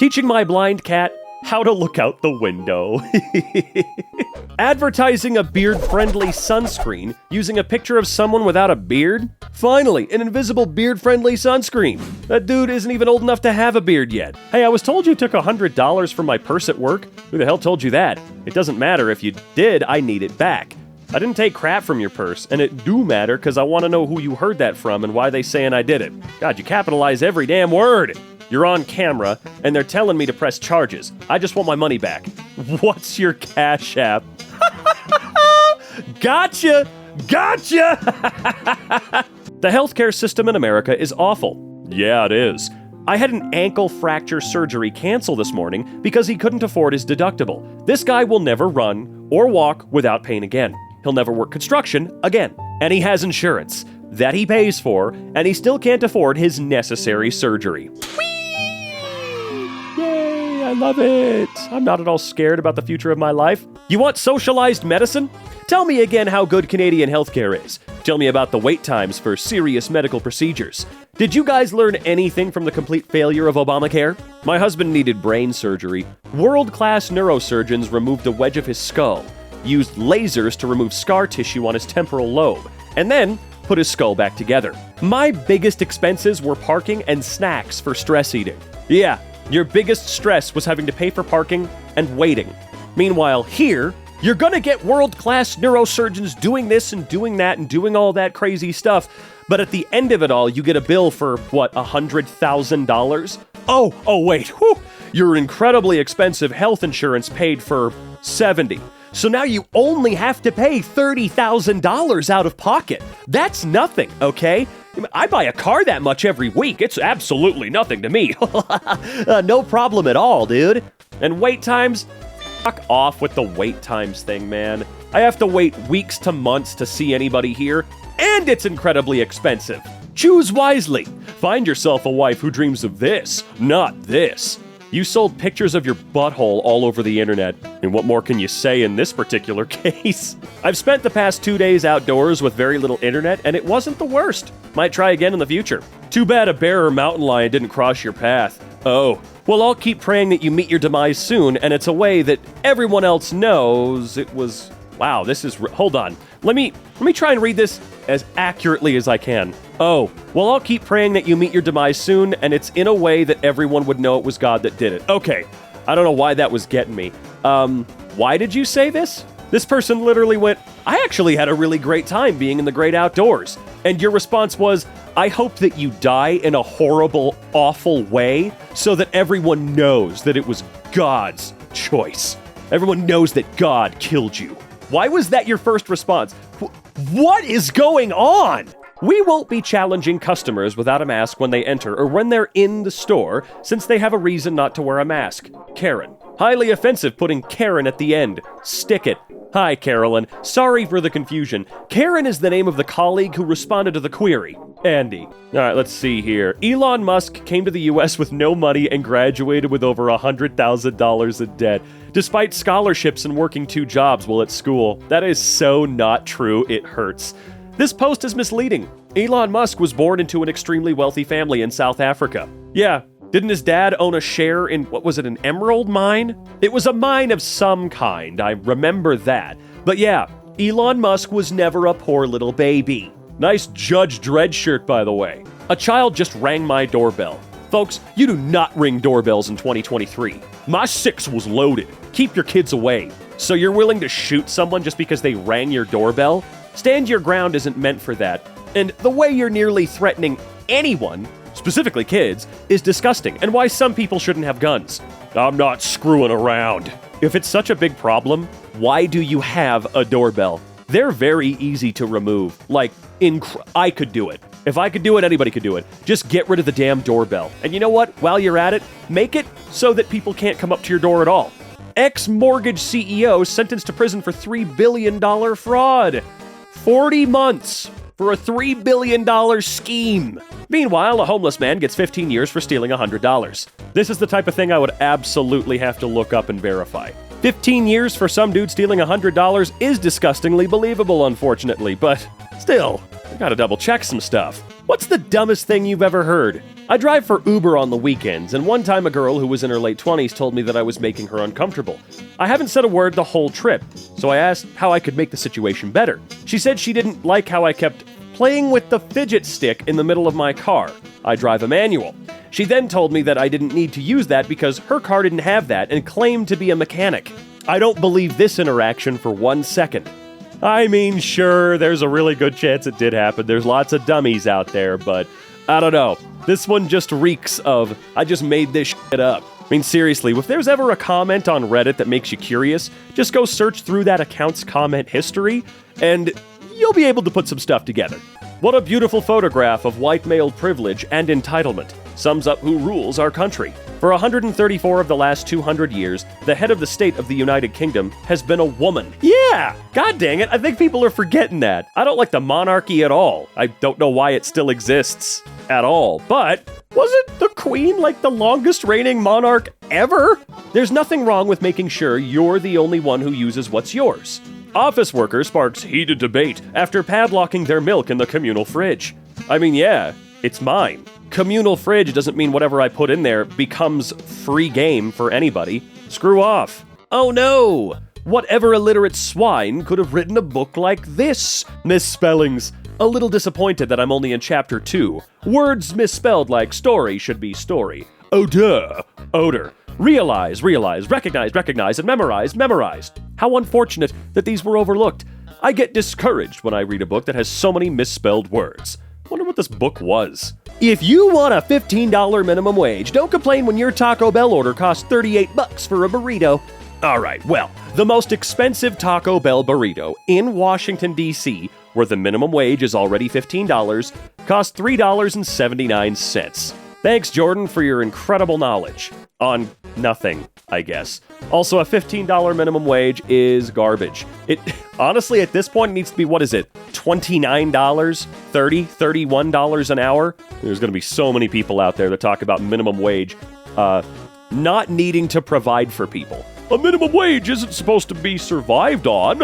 Teaching my blind cat how to look out the window. Advertising a beard-friendly sunscreen using a picture of someone without a beard? Finally, an invisible beard-friendly sunscreen. That dude isn't even old enough to have a beard yet. Hey, I was told you took $100 from my purse at work. Who the hell told you that? It doesn't matter. If you did, I need it back. I didn't take crap from your purse, and it do matter because I want to know who you heard that from and why they saying I did it. God, you capitalize every damn word. You're on camera, and they're telling me to press charges. I just want my money back. What's your Cash App? Gotcha! Gotcha! The healthcare system in America is awful. Yeah, it is. I had an ankle fracture surgery cancel this morning because he couldn't afford his deductible. This guy will never run or walk without pain again. He'll never work construction again. And he has insurance that he pays for, and he still can't afford his necessary surgery. Yay, I love it. I'm not at all scared about the future of my life. You want socialized medicine? Tell me again how good Canadian healthcare is. Tell me about the wait times for serious medical procedures. Did you guys learn anything from the complete failure of Obamacare? My husband needed brain surgery. World-class neurosurgeons removed a wedge of his skull, used lasers to remove scar tissue on his temporal lobe, and then put his skull back together. My biggest expenses were parking and snacks for stress eating. Yeah, your biggest stress was having to pay for parking and waiting. Meanwhile, here, you're gonna get world-class neurosurgeons doing this and doing that and doing all that crazy stuff, but at the end of it all, you get a bill for, what, $100,000? Oh, wait, whew. Your incredibly expensive health insurance paid for $70,000. So now you only have to pay $30,000 out of pocket. That's nothing, okay? I buy a car that much every week. It's absolutely nothing to me. No problem at all, dude. And wait times? Fuck off with the wait times thing, man. I have to wait weeks to months to see anybody here, and it's incredibly expensive. Choose wisely. Find yourself a wife who dreams of this, not this. You sold pictures of your butthole all over the internet, and what more can you say in this particular case? I've spent the past 2 days outdoors with very little internet, and it wasn't the worst. Might try again in the future. Too bad a bear or mountain lion didn't cross your path. Oh, well, I'll keep praying that you meet your demise soon, and it's a way that everyone else knows it was... Wow, this is... Hold on. Let me try and read this as accurately as I can. Oh, well, I'll keep praying that you meet your demise soon, and it's in a way that everyone would know it was God that did it. Okay, I don't know why that was getting me. Why did you say this? This person literally went, I actually had a really great time being in the great outdoors. And your response was, I hope that you die in a horrible, awful way so that everyone knows that it was God's choice. Everyone knows that God killed you. Why was that your first response? What is going on? We won't be challenging customers without a mask when they enter or when they're in the store, since they have a reason not to wear a mask. Karen. Highly offensive putting Karen at the end. Stick it. Hi, Carolyn. Sorry for the confusion. Karen is the name of the colleague who responded to the query. Andy. All right, let's see here. Elon Musk came to the U.S. with no money and graduated with over $100,000 in debt, despite scholarships and working 2 jobs while at school. That is so not true, it hurts. This post is misleading. Elon Musk was born into an extremely wealthy family in South Africa. Yeah, didn't his dad own a share in, what was it, an emerald mine? It was a mine of some kind, I remember that. But yeah, Elon Musk was never a poor little baby. Nice Judge Dredd shirt, by the way. A child just rang my doorbell. Folks, you do not ring doorbells in 2023. My 6 was loaded. Keep your kids away. So you're willing to shoot someone just because they rang your doorbell? Stand your ground isn't meant for that. And the way you're nearly threatening anyone, specifically kids, is disgusting, and why some people shouldn't have guns. I'm not screwing around. If it's such a big problem, why do you have a doorbell? They're very easy to remove. Like, I could do it. If I could do it, anybody could do it. Just get rid of the damn doorbell. And you know what? While you're at it, make it so that people can't come up to your door at all. Ex-mortgage CEO sentenced to prison for $3 billion fraud. 40 months for a $3 billion scheme. Meanwhile, a homeless man gets 15 years for stealing $100. This is the type of thing I would absolutely have to look up and verify. 15 years for some dude stealing $100 is disgustingly believable, unfortunately, but still, I gotta double check some stuff. What's the dumbest thing you've ever heard? I drive for Uber on the weekends, and one time a girl who was in her late 20s told me that I was making her uncomfortable. I haven't said a word the whole trip, so I asked how I could make the situation better. She said she didn't like how I kept playing with the fidget stick in the middle of my car. I drive a manual. She then told me that I didn't need to use that because her car didn't have that and claimed to be a mechanic. I don't believe this interaction for 1 second. I mean, sure, there's a really good chance it did happen. There's lots of dummies out there, but I don't know. This one just reeks of, I just made this shit up. I mean, seriously, if there's ever a comment on Reddit that makes you curious, just go search through that account's comment history, and you'll be able to put some stuff together. What a beautiful photograph of white male privilege and entitlement. Sums up who rules our country. For 134 of the last 200 years, the head of the state of the United Kingdom has been a woman. Yeah! God dang it, I think people are forgetting that. I don't like the monarchy at all. I don't know why it still exists at all, but wasn't the Queen like the longest reigning monarch ever? There's nothing wrong with making sure you're the only one who uses what's yours. Office worker sparks heated debate after padlocking their milk in the communal fridge. I mean, yeah, it's mine. Communal fridge doesn't mean whatever I put in there becomes free game for anybody. Screw off. Oh no! Whatever illiterate swine could have written a book like this? Misspellings. A little disappointed that I'm only in chapter 2. Words misspelled like story should be story. Odor. Odor. Realize, recognize, and memorized. How unfortunate that these were overlooked. I get discouraged when I read a book that has so many misspelled words. Wonder what this book was. If you want a $15 minimum wage, don't complain when your Taco Bell order costs $38 for a burrito. Alright, well, the most expensive Taco Bell burrito in Washington, D.C., where the minimum wage is already $15, costs $3.79. Thanks, Jordan, for your incredible knowledge. On nothing, I guess. Also, a $15 minimum wage is garbage. It honestly, at this point, needs to be, what is it, $29, $30, $31 an hour? There's going to be so many people out there that talk about minimum wage not needing to provide for people. A minimum wage isn't supposed to be survived on.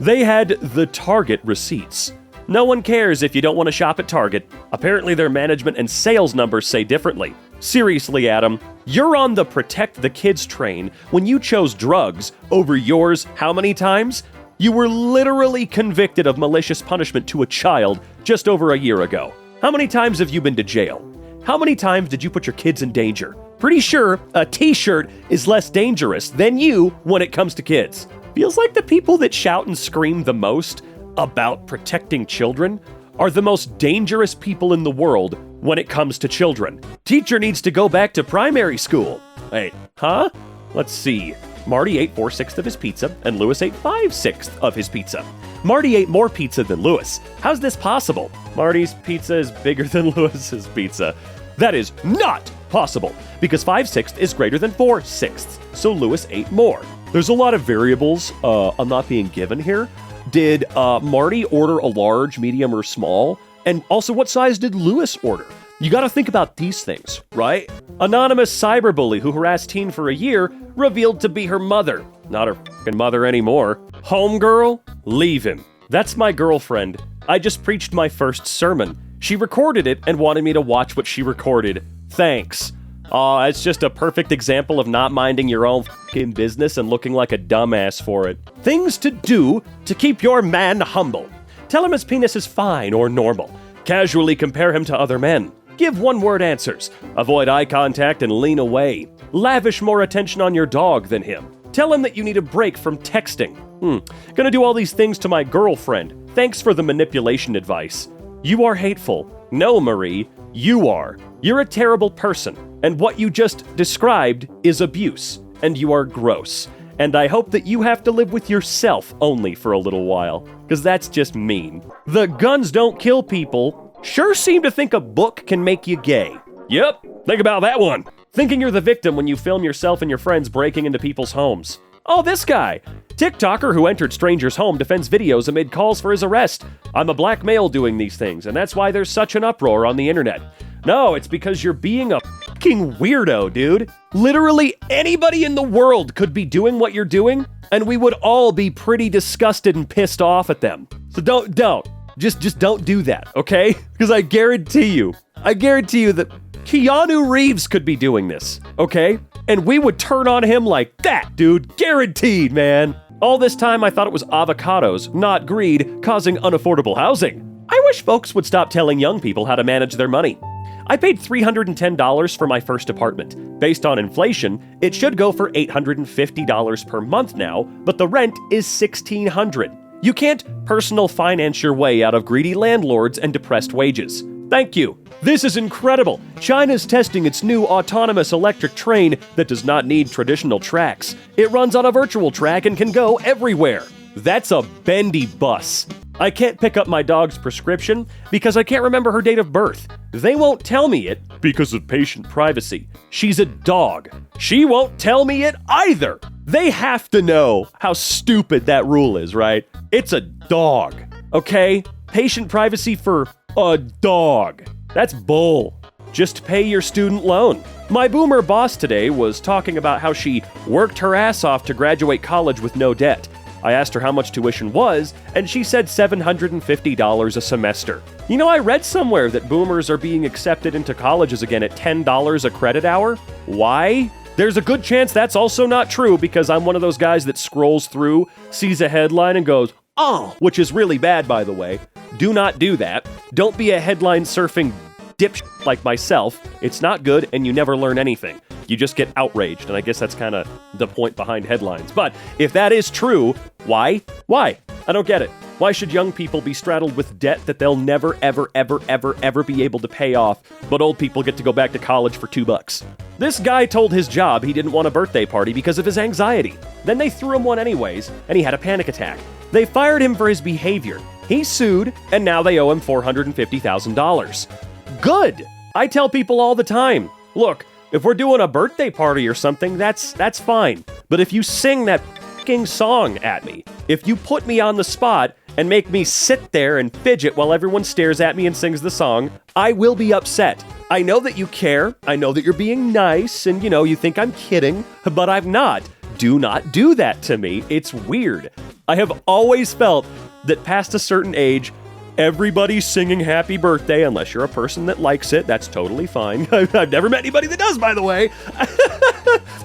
They had the Target receipts. No one cares if you don't want to shop at Target. Apparently their management and sales numbers say differently. Seriously, Adam, you're on the protect the kids train when you chose drugs over yours how many times? You were literally convicted of malicious punishment to a child just over a year ago. How many times have you been to jail? How many times did you put your kids in danger? Pretty sure a t-shirt is less dangerous than you when it comes to kids. Feels like the people that shout and scream the most about protecting children are the most dangerous people in the world when it comes to children. Teacher needs to go back to primary school. Wait, huh? Let's see. Marty ate 4/6 of his pizza, and Lewis ate 5/6 of his pizza. Marty ate more pizza than Lewis. How's this possible? Marty's pizza is bigger than Lewis's pizza. That is not possible, because 5/6 is greater than 4/6, so Lewis ate more. There's a lot of variables I'm not being given here. Did Marty order a large, medium, or small? And also, what size did Lewis order? You gotta think about these things, right? Anonymous cyberbully who harassed teen for a year revealed to be her mother. Not her f***ing mother anymore. Homegirl? Leave him. That's my girlfriend. I just preached my first sermon. She recorded it and wanted me to watch what she recorded. Thanks. It's just a perfect example of not minding your own f***ing business and looking like a dumbass for it. Things to do to keep your man humble. Tell him his penis is fine or normal. Casually compare him to other men. Give one-word answers. Avoid eye contact and lean away. Lavish more attention on your dog than him. Tell him that you need a break from texting. Gonna do all these things to my girlfriend. Thanks for the manipulation advice. You are hateful. No, Marie, you are. You're a terrible person. And what you just described is abuse. And you are gross. And I hope that you have to live with yourself only for a little while. Because that's just mean. The guns don't kill people sure seem to think a book can make you gay. Yep, think about that one. Thinking you're the victim when you film yourself and your friends breaking into people's homes. Oh, this guy. TikToker who entered stranger's home defends videos amid calls for his arrest. I'm a black male doing these things, and that's why there's such an uproar on the internet. No, it's because you're being a fucking weirdo, dude. Literally anybody in the world could be doing what you're doing, and we would all be pretty disgusted and pissed off at them. So don't. Just don't do that, okay? Because I guarantee you that Keanu Reeves could be doing this, okay? And we would turn on him like that, dude. Guaranteed, man. All this time, I thought it was avocados, not greed, causing unaffordable housing. I wish folks would stop telling young people how to manage their money. I paid $310 for my first apartment. Based on inflation, it should go for $850 per month now, but the rent is $1,600. You can't personal finance your way out of greedy landlords and depressed wages. Thank you. This is incredible. China's testing its new autonomous electric train that does not need traditional tracks. It runs on a virtual track and can go everywhere. That's a bendy bus. I can't pick up my dog's prescription because I can't remember her date of birth. They won't tell me it because of patient privacy. She's a dog. She won't tell me it either. They have to know how stupid that rule is, right? It's a dog, okay? Patient privacy for a dog. That's bull. Just pay your student loan. My boomer boss today was talking about how she worked her ass off to graduate college with no debt. I asked her how much tuition was, and she said $750 a semester. You know, I read somewhere that boomers are being accepted into colleges again at $10 a credit hour. Why? There's a good chance that's also not true because I'm one of those guys that scrolls through, sees a headline and goes, oh, which is really bad, by the way. Do not do that. Don't be a headline surfing dipshit like myself. It's not good and you never learn anything. You just get outraged, and I guess that's kind of the point behind headlines. But if that is true, why? Why? I don't get it. Why should young people be straddled with debt that they'll never, ever, ever, ever, ever be able to pay off, but old people get to go back to college for $2? This guy told his job he didn't want a birthday party because of his anxiety. Then they threw him one anyways, and he had a panic attack. They fired him for his behavior. He sued, and now they owe him $450,000. Good! I tell people all the time, look, if we're doing a birthday party or something, that's fine. But if you sing that f***ing song at me, if you put me on the spot and make me sit there and fidget while everyone stares at me and sings the song, I will be upset. I know that you care, I know that you're being nice, and you think I'm kidding, but I'm not. Do not do that to me. It's weird. I have always felt that past a certain age, everybody's singing happy birthday, unless you're a person that likes it. That's totally fine. I've never met anybody that does, by the way.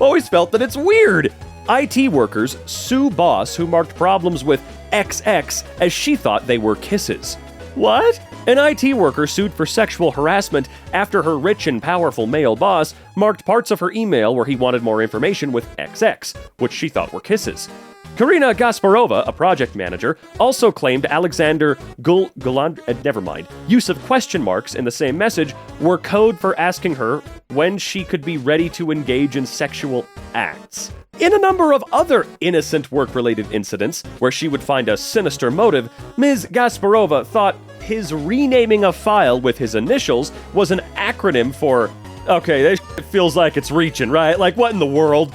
Always felt that it's weird. IT workers sue boss who marked problems with XX as she thought they were kisses. What? An IT worker sued for sexual harassment after her rich and powerful male boss marked parts of her email where he wanted more information with XX, which she thought were kisses. Karina Gasparova, a project manager, also claimed Alexander use of question marks in the same message were code for asking her when she could be ready to engage in sexual acts. In a number of other innocent work-related incidents where she would find a sinister motive, Ms. Gasparova thought his renaming a file with his initials was an acronym for, okay, this feels like it's reaching, right? Like, what in the world?